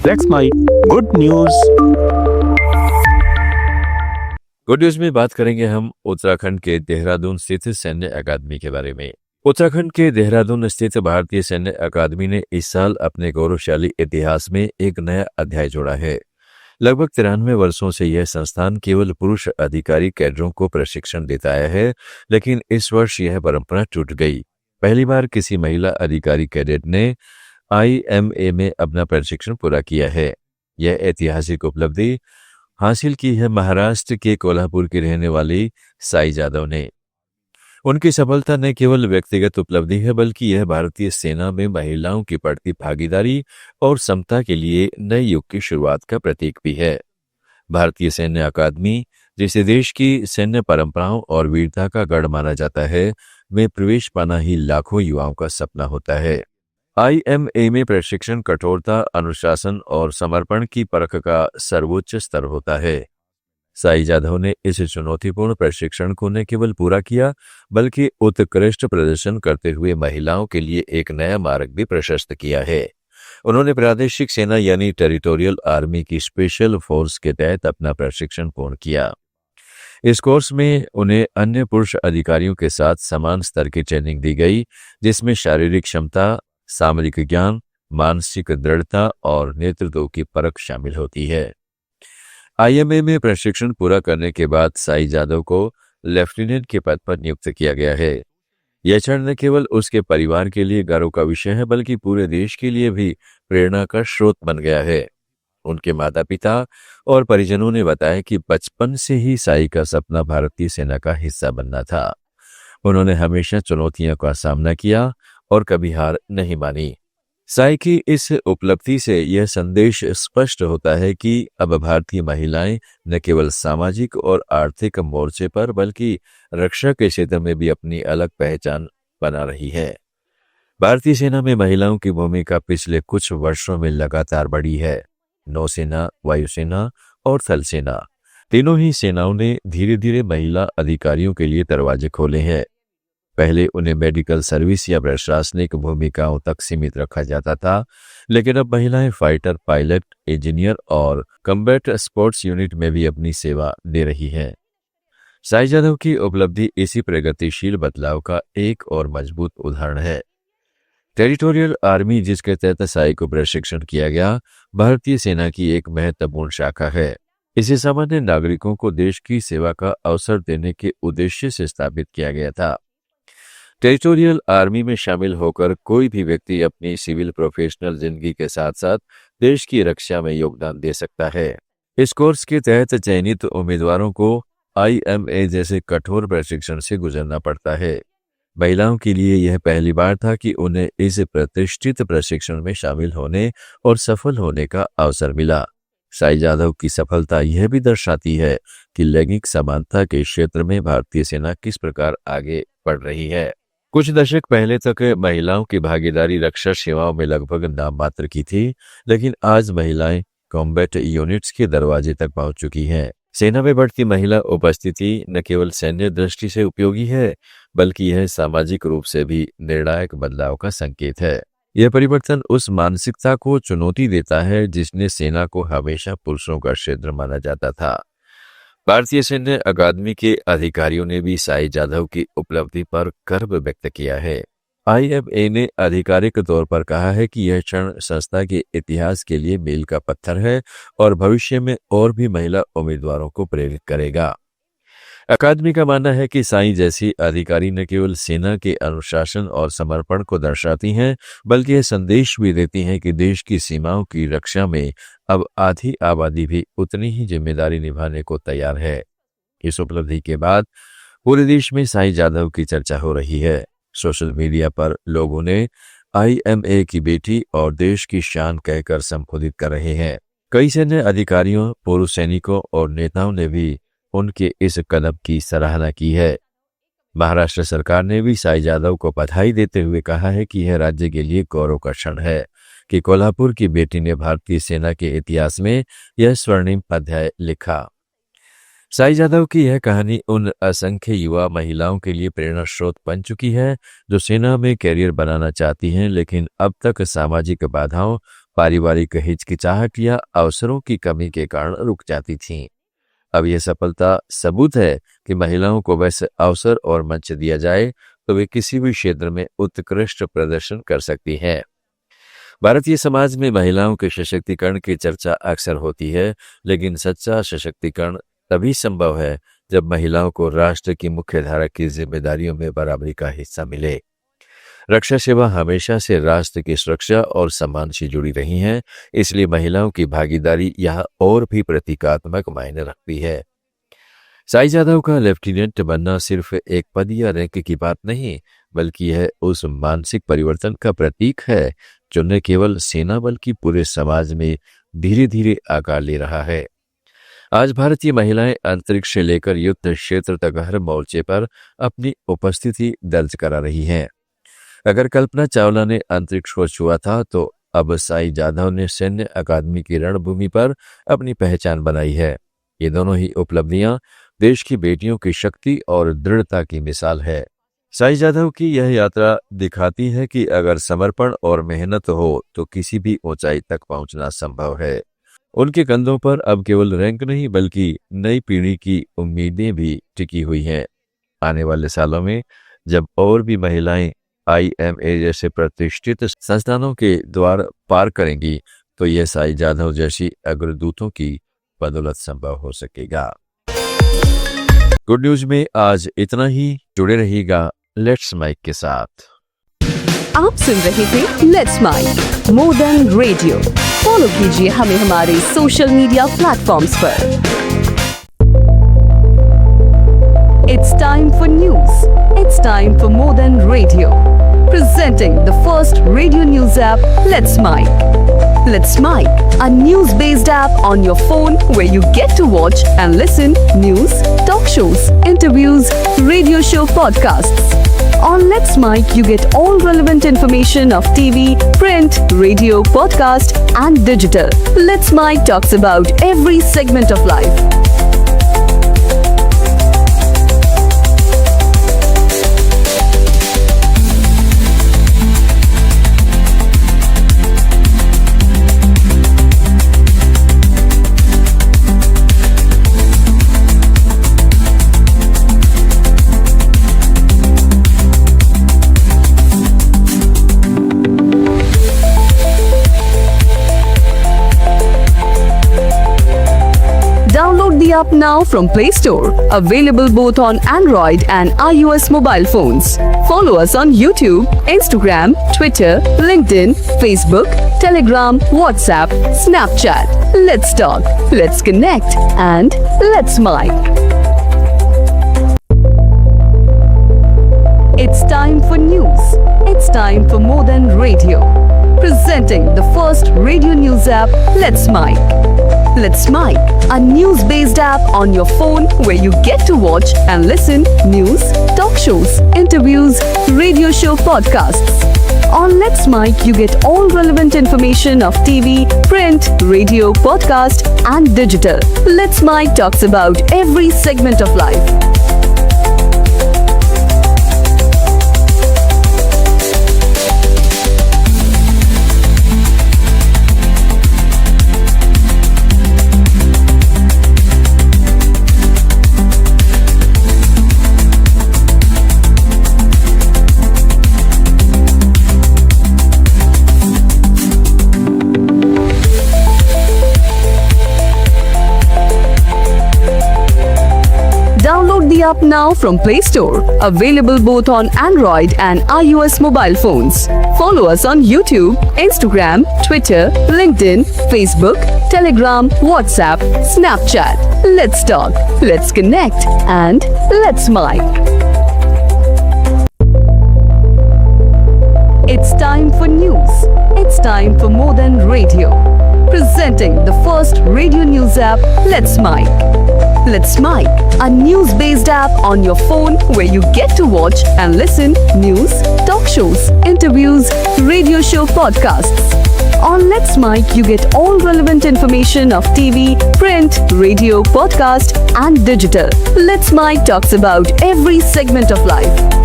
That's my good news. Good news में बात करेंगे हम उत्तराखंड के देहरादून स्थित सैन्य अकादमी के बारे में। उत्तराखंड के देहरादून स्थित भारतीय सैन्य अकादमी ने इस साल अपने गौरवशाली इतिहास में एक नया अध्याय जोड़ा है। लगभग 93 वर्षों से यह संस्थान केवल पुरुष अधिकारी कैडरों को प्रशिक्षण देता आया है, लेकिन इस वर्ष यह परंपरा टूट गई। पहली बार किसी महिला अधिकारी कैडेट ने IMA में अपना प्रशिक्षण पूरा किया है। यह ऐतिहासिक उपलब्धि हासिल की है महाराष्ट्र के कोल्हापुर की रहने वाली साई जादव ने। उनकी सफलता न केवल व्यक्तिगत उपलब्धि है, बल्कि यह भारतीय सेना में महिलाओं की बढ़ती भागीदारी और समता के लिए नए युग की शुरुआत का प्रतीक भी है। भारतीय सैन्य अकादमी, जिसे देश की सैन्य परंपराओं और वीरता का गढ़ माना जाता है, में प्रवेश पाना ही लाखों युवाओं का सपना होता है। IMA में प्रशिक्षण कठोरता, अनुशासन और समर्पण की परख का सर्वोच्च स्तर होता है। साई जाधव ने इस चुनौतीपूर्ण प्रशिक्षण को न केवल पूरा किया, बल्कि उत्कृष्ट प्रदर्शन करते हुए महिलाओं के लिए एक नया मार्ग भी प्रशस्त किया है। उन्होंने प्रादेशिक सेना यानी टेरिटोरियल आर्मी की स्पेशल फोर्स के तहत अपना प्रशिक्षण पूर्ण किया। इस कोर्स में उन्हें अन्य पुरुष अधिकारियों के साथ समान स्तर की ट्रेनिंग दी गई, जिसमें शारीरिक क्षमता, सामरिक ज्ञान, मानसिक दृढ़ता और नेतृत्व की परख शामिल होती है। IMA में प्रशिक्षण पूरा करने के बाद साई जादव को लेफ्टिनेंट के पद पर नियुक्त किया गया है। यह क्षण न केवल उसके परिवार के लिए गर्व का विषय है, बल्कि पूरे देश के लिए भी प्रेरणा का स्रोत बन गया है। उनके माता पिता और परिजनों ने बताया कि बचपन से ही साई का सपना भारतीय सेना का हिस्सा बनना था। उन्होंने हमेशा चुनौतियों का सामना किया और कभी हार नहीं मानी। साई की इस उपलब्धि से यह संदेश स्पष्ट होता है कि अब भारतीय महिलाएं न केवल सामाजिक और आर्थिक मोर्चे पर, बल्कि रक्षा के क्षेत्र में भी अपनी अलग पहचान बना रही है। भारतीय सेना में महिलाओं की भूमिका पिछले कुछ वर्षों में लगातार बढ़ी है। नौसेना, वायुसेना और थल सेना, तीनों ही सेनाओं ने धीरे धीरे महिला अधिकारियों के लिए दरवाजे खोले हैं। पहले उन्हें मेडिकल सर्विस या प्रशासनिक भूमिकाओं तक सीमित रखा जाता था, लेकिन अब महिलाएं फाइटर पायलट, इंजीनियर और कम्बैट स्पोर्ट्स यूनिट में भी अपनी सेवा दे रही हैं। साई जाधव की उपलब्धि इसी प्रगतिशील बदलाव का एक और मजबूत उदाहरण है। टेरिटोरियल आर्मी, जिसके तहत साई को प्रशिक्षण किया गया, भारतीय सेना की एक महत्वपूर्ण शाखा है। इसे सामान्य नागरिकों को देश की सेवा का अवसर देने के उद्देश्य से स्थापित किया गया था। टेरिटोरियल आर्मी में शामिल होकर कोई भी व्यक्ति अपनी सिविल प्रोफेशनल जिंदगी के साथ साथ देश की रक्षा में योगदान दे सकता है। इस कोर्स के तहत चयनित उम्मीदवारों को IMA जैसे कठोर प्रशिक्षण से गुजरना पड़ता है। महिलाओं के लिए यह पहली बार था कि उन्हें इस प्रतिष्ठित प्रशिक्षण में शामिल होने और सफल होने का अवसर मिला। साई जाधव की सफलता यह भी दर्शाती है कि लैंगिक समानता के क्षेत्र में भारतीय सेना किस प्रकार आगे बढ़ रही है। कुछ दशक पहले तक महिलाओं की भागीदारी रक्षा सेवाओं में लगभग नाम मात्र की थी, लेकिन आज महिलाएं कॉम्बैट यूनिट्स के दरवाजे तक पहुंच चुकी हैं। सेना में बढ़ती महिला उपस्थिति न केवल सैन्य दृष्टि से उपयोगी है, बल्कि यह सामाजिक रूप से भी निर्णायक बदलाव का संकेत है। यह परिवर्तन उस मानसिकता को चुनौती देता है जिसने सेना को हमेशा पुरुषों का क्षेत्र माना जाता था। भारतीय सैन्य अकादमी के अधिकारियों ने भी साई जाधव की उपलब्धि पर गर्व व्यक्त किया है। IMA ने आधिकारिक तौर पर कहा है कि यह क्षण संस्था के इतिहास के लिए मील का पत्थर है और भविष्य में और भी महिला उम्मीदवारों को प्रेरित करेगा। अकादमी का मानना है कि साई जैसी अधिकारी न केवल सेना के अनुशासन और समर्पण को दर्शाती हैं, बल्कि यह संदेश भी देती हैं कि देश की सीमाओं की रक्षा में अब आधी आबादी भी उतनी ही जिम्मेदारी निभाने को तैयार है। इस उपलब्धि के बाद पूरे देश में साई जाधव की चर्चा हो रही है। सोशल मीडिया पर लोग उन्हें IMA की बेटी और देश की शान कहकर संबोधित कर रहे हैं। कई सैन्य अधिकारियों, पूर्व सैनिकों और नेताओं ने भी उनके इस कदम की सराहना की है। महाराष्ट्र सरकार ने भी साई जाधव को बधाई देते हुए कहा है कि यह राज्य के लिए गौरव का क्षण है कि कोल्हापुर की बेटी ने भारतीय सेना के इतिहास में यह स्वर्णिम अध्याय लिखा। साई जाधव की यह कहानी उन असंख्य युवा महिलाओं के लिए प्रेरणा स्रोत बन चुकी है जो सेना में कैरियर बनाना चाहती हैं, लेकिन अब तक सामाजिक बाधाओं, पारिवारिक हिचकिचाहट या अवसरों की कमी के कारण रुक जाती थीं। अब यह सफलता सबूत है कि महिलाओं को वैसे अवसर और मंच दिया जाए तो वे किसी भी क्षेत्र में उत्कृष्ट प्रदर्शन कर सकती हैं। भारतीय समाज में महिलाओं के सशक्तिकरण की चर्चा अक्सर होती है, लेकिन सच्चा सशक्तिकरण तभी संभव है जब महिलाओं को राष्ट्र की मुख्यधारा की जिम्मेदारियों में बराबरी का हिस्सा मिले। रक्षा सेवा हमेशा से राष्ट्र की सुरक्षा और सम्मान से जुड़ी रही है, इसलिए महिलाओं की भागीदारी यहाँ और भी प्रतीकात्मक मायने रखती है। साई जाधव का लेफ्टिनेंट बनना सिर्फ एक पद या रैंक की बात नहीं, बल्कि यह उस मानसिक परिवर्तन का प्रतीक है जो न केवल सेना बल्कि पूरे समाज में धीरे धीरे आकार ले रहा है। आज भारतीय महिलाएं अंतरिक्ष से लेकर युद्ध क्षेत्र तक हर मोर्चे पर अपनी उपस्थिति दर्ज करा रही हैं। अगर कल्पना चावला ने अंतरिक्ष को छुआ था, तो अब साई जाधव ने सैन्य अकादमी की रणभूमि पर अपनी पहचान बनाई है। ये दोनों ही उपलब्धियां देश की बेटियों की शक्ति और दृढ़ता की मिसाल है। साई जाधव की यह यात्रा दिखाती है कि अगर समर्पण और मेहनत हो तो किसी भी ऊंचाई तक पहुंचना संभव है। उनके कंधों पर अब केवल रैंक नहीं बल्कि नई पीढ़ी की उम्मीदें भी टिकी हुई हैं। आने वाले सालों में जब और भी महिलाएं IMA जैसे प्रतिष्ठित संस्थानों के द्वार पार करेंगी, तो यह साई जाधव जैसी अग्रदूतों की बदौलत संभव हो सकेगा। गुड न्यूज में आज इतना ही। जुड़े रहिएगा लेट्स माइक के साथ। आप सुन रहे थे let's mic more than radio. Follow कीजिए हमें हमारे सोशल मीडिया प्लेटफॉर्म्स पर। It's time for news. It's time for more than radio. Presenting the first radio news app, Let's Mic. Let's Mic, a news-based app on your phone where you get to watch and listen news, talk shows, interviews, radio show podcasts. On Let's Mic, you get all relevant information of TV, print, radio, podcast, and digital. Let's Mic talks about every segment of life. Download the app now from Play Store. Available both on Android and iOS mobile phones. Follow us on YouTube, Instagram, Twitter, LinkedIn, Facebook, Telegram, WhatsApp, Snapchat. Let's talk, let's connect, and let's mic. It's time for news. It's time for more than radio. Presenting the first radio news app, Let's Mic. Let's Mic, a news-based app on your phone where you get to watch and listen news, talk shows, interviews, radio show podcasts. On Let's Mic, you get all relevant information of TV, print, radio, podcast, and digital. Let's Mic talks about every segment of life. Download the app now from Play Store. Available both on Android and iOS mobile phones. Follow us on YouTube, Instagram, Twitter, LinkedIn, Facebook, Telegram, WhatsApp, Snapchat. Let's talk, let's connect, and let's mic. It's time for news. It's time for more than radio. Presenting the first radio news app, Let's Mic. Let's Mic, a news-based app on your phone where you get to watch and listen news, talk shows, interviews, radio show podcasts. On Let's Mic, you get all relevant information of TV, print, radio, podcast, and digital. Let's Mic talks about every segment of life.